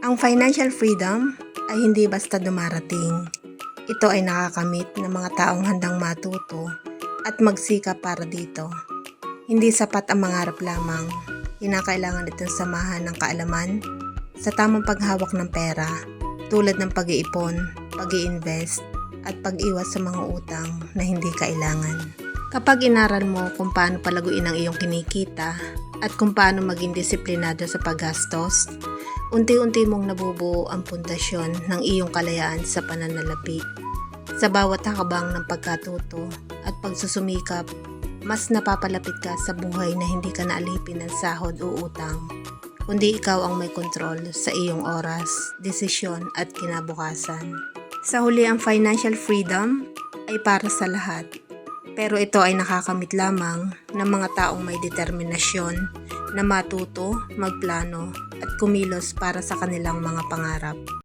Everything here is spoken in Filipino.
Ang financial freedom ay hindi basta dumarating. Ito ay nakakamit ng mga taong handang matuto at magsikap para dito. Hindi sapat ang mangarap lamang. Kinakailangan itong samahan ng kaalaman sa tamang paghawak ng pera, tulad ng pag-iipon, pag-i-invest, at pag-iwas sa mga utang na hindi kailangan. Kapag inaral mo kung paano palaguin ang iyong kinikita at kung paano maging disiplinado sa paggastos, unti-unti mong nabubuo ang pundasyon ng iyong kalayaan sa pananalapi. Sa bawat hakbang ng pagkatuto at pagsusumikap, mas napapalapit ka sa buhay na hindi ka naalipin ng sahod o utang, kundi ikaw ang may kontrol sa iyong oras, desisyon at kinabukasan. Sa huli, ang financial freedom ay para sa lahat. Pero ito ay nakakamit lamang ng mga taong may determinasyon na matuto, magplano at kumilos para sa kanilang mga pangarap.